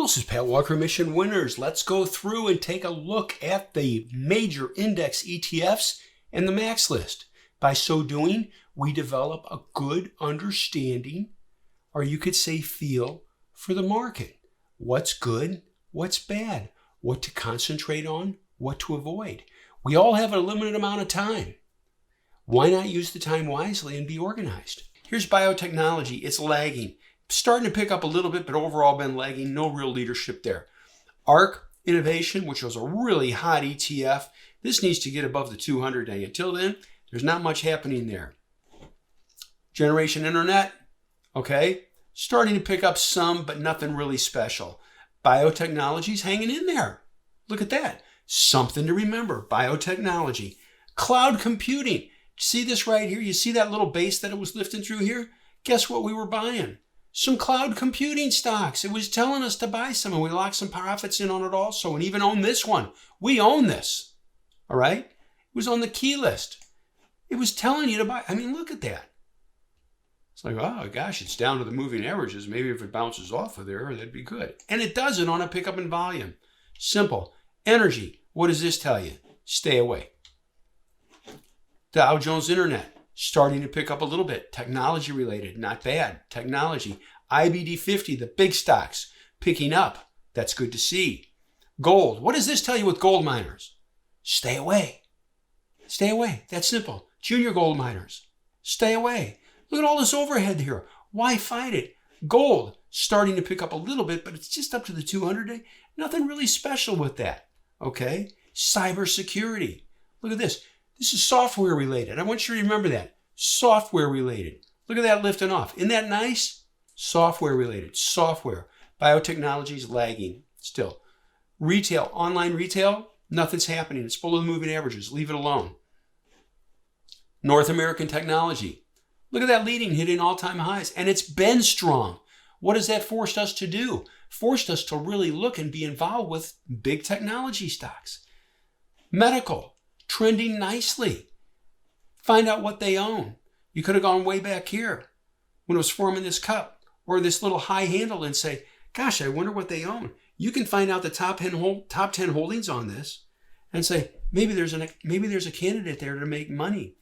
This is Pat Walker, Mission Winners. Let's go through and take a look at the major index ETFs and the MAXLIST. By so doing, we develop a good understanding, or you could say feel, for the market. What's good, what's bad, what to concentrate on, what to avoid. We all have a limited amount of time. Why not use the time wisely and be organized? Here's biotechnology. It's lagging. Starting to pick up a little bit, but overall been lagging. No real leadership there. ARK Innovation, which was a really hot ETF. This needs to get above the 200-day. Until then, there's not much happening there. Generation Internet, okay. Starting to pick up some, but nothing really special. Biotechnology's hanging in there. Look at that. Something to remember. Biotechnology. Cloud computing. See this right here? You see that little base that it was lifting through here? Guess what we were buying? Some cloud computing stocks. It was telling us to buy some, and we locked some profits in on it also, and even own this one. We own this, all right? It was on the key list. It was telling you to buy. I mean, look at that. It's like, oh, gosh, it's down to the moving averages. Maybe if it bounces off of there, that'd be good. And it does it on a pickup in volume. Simple. Energy. What does this tell you? Stay away. Dow Jones Internet. Starting to pick up a little bit. Technology related, not bad. Technology. IBD 50, the big stocks, picking up. That's good to see. Gold. What does this tell you with gold miners? Stay away. Stay away. That's simple. Junior gold miners. Stay away. Look at all this overhead here. Why fight it? Gold. Starting to pick up a little bit, but it's just up to the 200-day. Nothing really special with that. Okay? Cybersecurity. Look at this. This is software related. I want you to remember that. Software related. Look at that lifting off. Isn't that nice? Software related. Software. Biotechnology is lagging still. Retail. Online retail. Nothing's happening. It's below the moving averages. Leave it alone. North American technology. Look at that leading, hitting all-time highs. And it's been strong. What has that forced us to do? Forced us to really look and be involved with big technology stocks. Medical. Trending nicely. Find out what they own. You could have gone way back here when it was forming this cup or this little high handle and say, gosh, I wonder what they own. You can find out the top 10 holdings on this and say, maybe there's a candidate there to make money.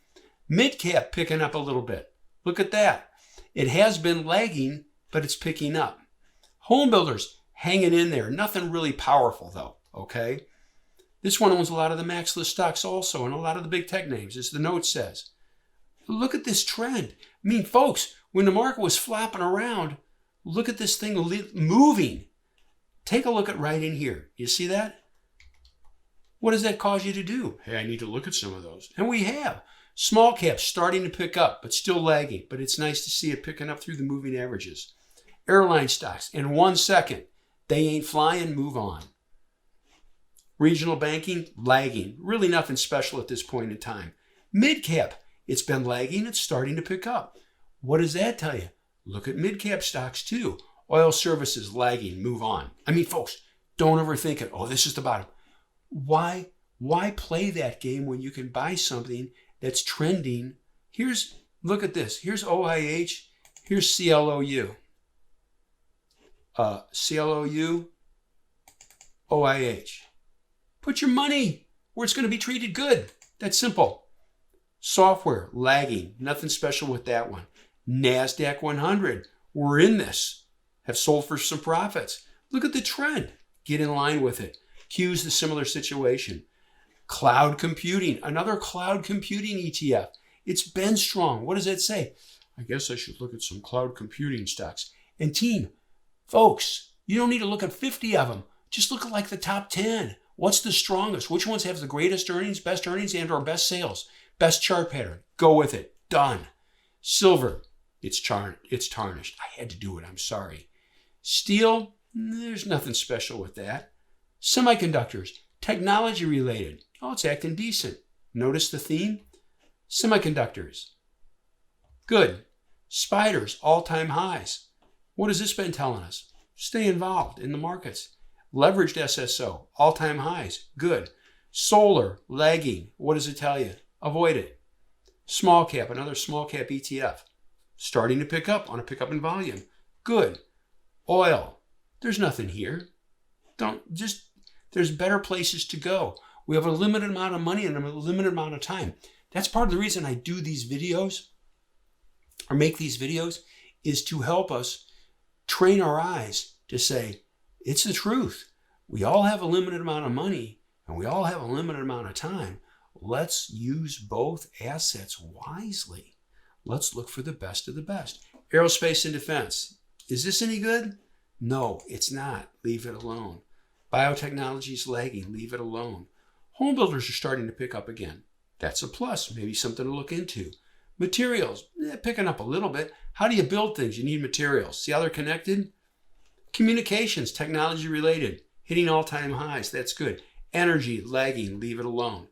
Mid cap picking up a little bit. Look at that. It has been lagging, but it's picking up. Home builders hanging in there. Nothing really powerful though, okay? This one owns a lot of the MAXLIST stocks also and a lot of the big tech names, as the note says. Look at this trend. I mean, folks, when the market was flopping around, look at this thing moving. Take a look at right in here. You see that? What does that cause you to do? Hey, I need to look at some of those. And we have. Small caps starting to pick up, but still lagging. But it's nice to see it picking up through the moving averages. Airline stocks, in 1 second, they ain't flying, move on. Regional banking, lagging. Really nothing special at this point in time. Mid-cap, it's been lagging. It's starting to pick up. What does that tell you? Look at mid-cap stocks too. Oil services, lagging, move on. I mean, folks, don't overthink it. Oh, this is the bottom. Why play that game when you can buy something that's trending? Look at this. Here's OIH. Here's CLOU. CLOU, OIH. Put your money where it's going to be treated good. That's simple. Software, lagging. Nothing special with that one. NASDAQ 100. We're in this. Have sold for some profits. Look at the trend. Get in line with it. Q's the similar situation. Cloud computing. Another cloud computing ETF. It's been strong. What does that say? I guess I should look at some cloud computing stocks. And team, folks, you don't need to look at 50 of them. Just look at like the top 10. What's the strongest? Which ones have the greatest earnings, best earnings, and or best sales? Best chart pattern. Go with it. Done. Silver. It's tarnished. I had to do it. I'm sorry. Steel. There's nothing special with that. Semiconductors. Technology related. Oh, it's acting decent. Notice the theme? Semiconductors. Good. Spiders. All-time highs. What has this been telling us? Stay involved in the markets. Leveraged SSO, all-time highs, good. Solar, lagging, what does it tell you? Avoid it. Small cap, another small cap ETF. Starting to pick up on a pickup in volume. Good. Oil, there's nothing here. There's better places to go. We have a limited amount of money and a limited amount of time. That's part of the reason I do these videos or make these videos, is to help us train our eyes to say, it's the truth. We all have a limited amount of money and we all have a limited amount of time. Let's use both assets wisely. Let's look for the best of the best. Aerospace and defense. Is this any good? No, it's not. Leave it alone. Biotechnology is lagging. Leave it alone. Home builders are starting to pick up again. That's a plus. Maybe something to look into. Materials, picking up a little bit. How do you build things? You need materials. See how they're connected? Communications, technology related, hitting all-time highs. That's good. Energy, lagging. Leave it alone.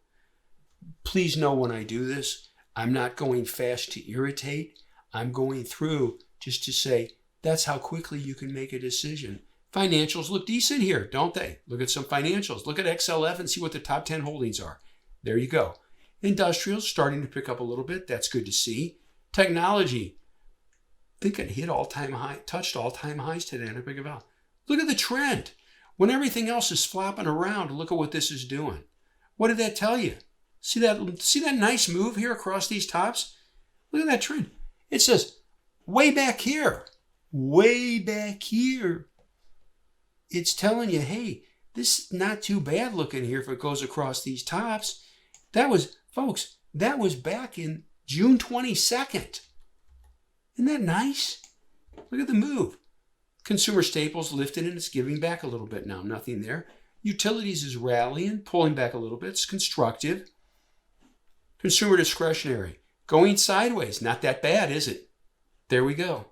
Please know when I do this, I'm not going fast to irritate. I'm going through just to say, that's how quickly you can make a decision. Financials look decent here, don't they? Look at some financials. Look at XLF and see what the top 10 holdings are. There you go. Industrials starting to pick up a little bit. That's good to see. Technology. I think it hit all-time high, touched all-time highs today. And I pick it up. Look at the trend. When everything else is flopping around, look at what this is doing. What did that tell you? See that nice move here across these tops? Look at that trend. It says way back here. Way back here. It's telling you, hey, this is not too bad looking here if it goes across these tops. Folks, that was back in June 22nd. Isn't that nice? Look at the move. Consumer staples lifted and it's giving back a little bit now. Nothing there. Utilities is rallying, pulling back a little bit. It's constructive. Consumer discretionary. Going sideways. Not that bad, is it? There we go.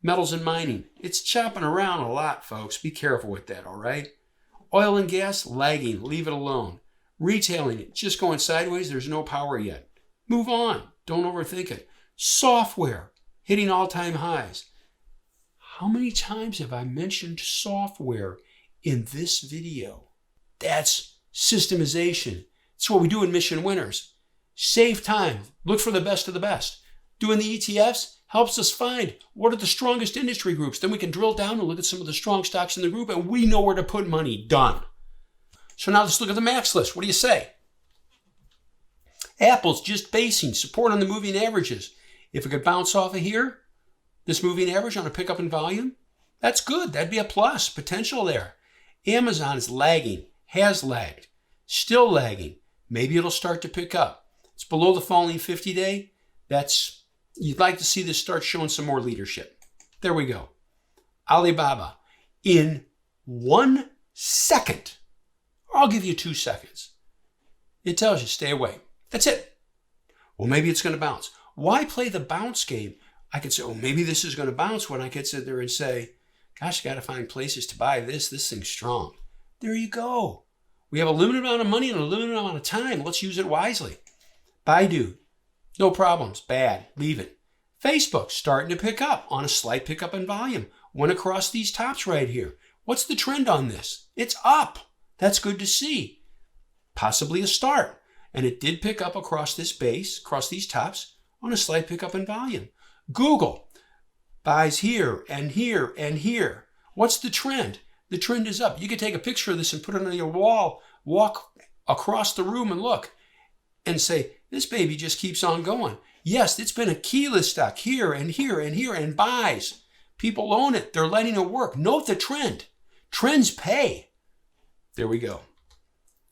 Metals and mining. It's chopping around a lot, folks. Be careful with that, all right? Oil and gas, lagging. Leave it alone. Retailing, just going sideways. There's no power yet. Move on. Don't overthink it. Software, hitting all-time highs. How many times have I mentioned software in this video? That's systemization. It's what we do in Mission Winners. Save time. Look for the best of the best. Doing the ETFs helps us find what are the strongest industry groups. Then we can drill down and look at some of the strong stocks in the group, and we know where to put money. Done. So now let's look at the MAXLIST. What do you say? Apple's just basing support on the moving averages. If it could bounce off of here, this moving average on a pickup in volume, that's good. That'd be a plus. Potential there. Amazon is lagging, has lagged, still lagging. Maybe it'll start to pick up. It's below the falling 50-day. You'd like to see this start showing some more leadership. There we go. Alibaba, in 1 second, I'll give you 2 seconds. It tells you, stay away. That's it. Well, maybe it's going to bounce. Why play the bounce game? I could say, oh, maybe this is going to bounce, when I could sit there and say, gosh, got to find places to buy this. This thing's strong. There you go. We have a limited amount of money and a limited amount of time. Let's use it wisely. BIDU, no problems. Bad. Leave it. Facebook starting to pick up on a slight pickup in volume. Went across these tops right here. What's the trend on this? It's up. That's good to see. Possibly a start. And it did pick up across this base, across these tops, on a slight pickup in volume. Google buys here and here and here. What's the trend? The trend is up. You could take a picture of this and put it on your wall, walk across the room and look and say, this baby just keeps on going. Yes, it's been a keyless stock here and here and here and buys. People own it. They're letting it work. Note the trend. Trends pay. There we go.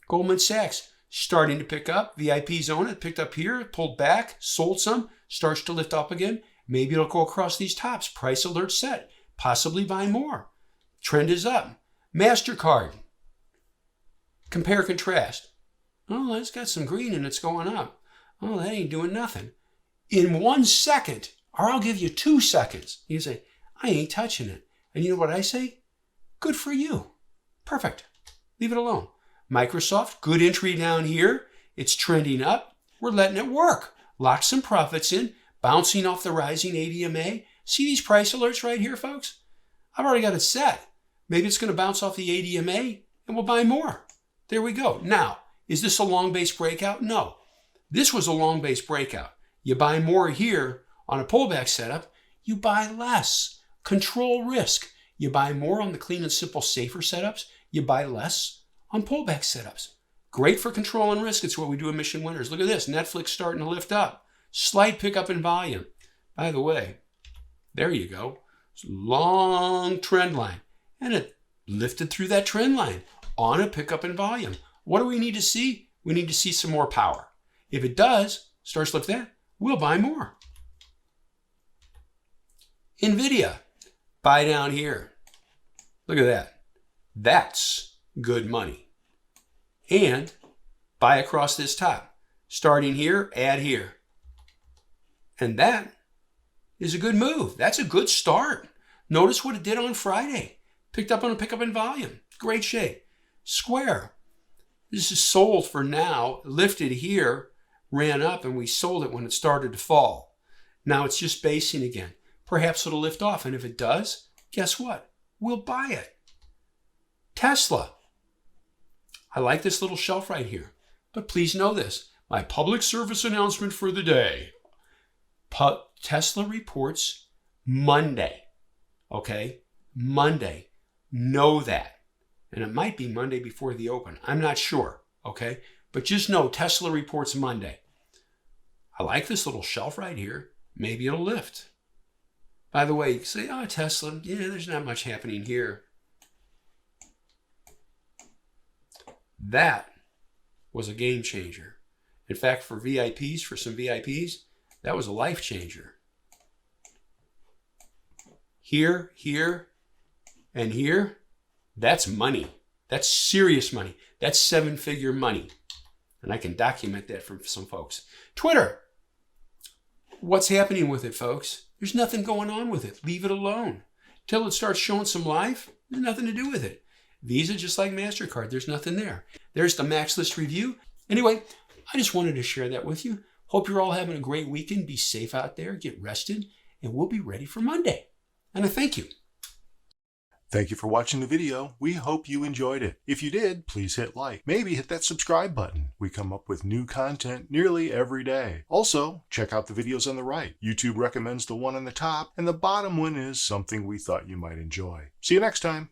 Goldman Sachs starting to pick up. VIPs own it. Picked up here, pulled back, sold some, starts to lift up again. Maybe it'll go across these tops. Price alert set. Possibly buy more. Trend is up. MasterCard. Compare, contrast. Oh, it's got some green and it's going up. Oh, that ain't doing nothing. In 1 second, or I'll give you 2 seconds, you say, I ain't touching it. And you know what I say? Good for you. Perfect. Leave it alone. Microsoft, good entry down here. It's trending up. We're letting it work. Lock some profits in, bouncing off the rising ADMA. See these price alerts right here, folks? I've already got it set. Maybe it's going to bounce off the ADMA and we'll buy more. There we go. Now, is this a long base breakout? No. This was a long base breakout. You buy more here on a pullback setup. You buy less. Control risk. You buy more on the clean and simple safer setups. You buy less on pullback setups. Great for control and risk. It's what we do in Mission Winners. Look at this. Netflix starting to lift up. Slight pickup in volume. By the way, there you go. Long trend line. And it lifted through that trend line on a pickup in volume. What do we need to see? We need to see some more power. If it does, starts to lift that, we'll buy more. NVIDIA, buy down here. Look at that. That's good money. And buy across this top. Starting here, add here. And that is a good move. That's a good start. Notice what it did on Friday. Picked up on a pickup in volume. Great shape. Square. This is sold for now. Lifted here, ran up, and we sold it when it started to fall. Now it's just basing again. Perhaps it'll lift off, and if it does, guess what? We'll buy it. Tesla. I like this little shelf right here, but please know this. My public service announcement for the day. Tesla reports Monday. Okay? Monday. Know that. And it might be Monday before the open. I'm not sure. Okay? But just know Tesla reports Monday. I like this little shelf right here. Maybe it'll lift. By the way, you can say, oh, Tesla, yeah, there's not much happening here. That was a game changer. In fact, for VIPs, for some VIPs, that was a life changer. Here, here, and here, that's money. That's serious money. That's seven-figure money. And I can document that from some folks. Twitter. What's happening with it, folks? There's nothing going on with it. Leave it alone. Till it starts showing some life, there's nothing to do with it. Visa, just like MasterCard, there's nothing there. There's the MAXLIST review. Anyway, I just wanted to share that with you. Hope you're all having a great weekend. Be safe out there. Get rested. And we'll be ready for Monday. And I thank you. Thank you for watching the video. We hope you enjoyed it. If you did, please hit like. Maybe hit that subscribe button. We come up with new content nearly every day. Also, check out the videos on the right. YouTube recommends the one on the top, and the bottom one is something we thought you might enjoy. See you next time.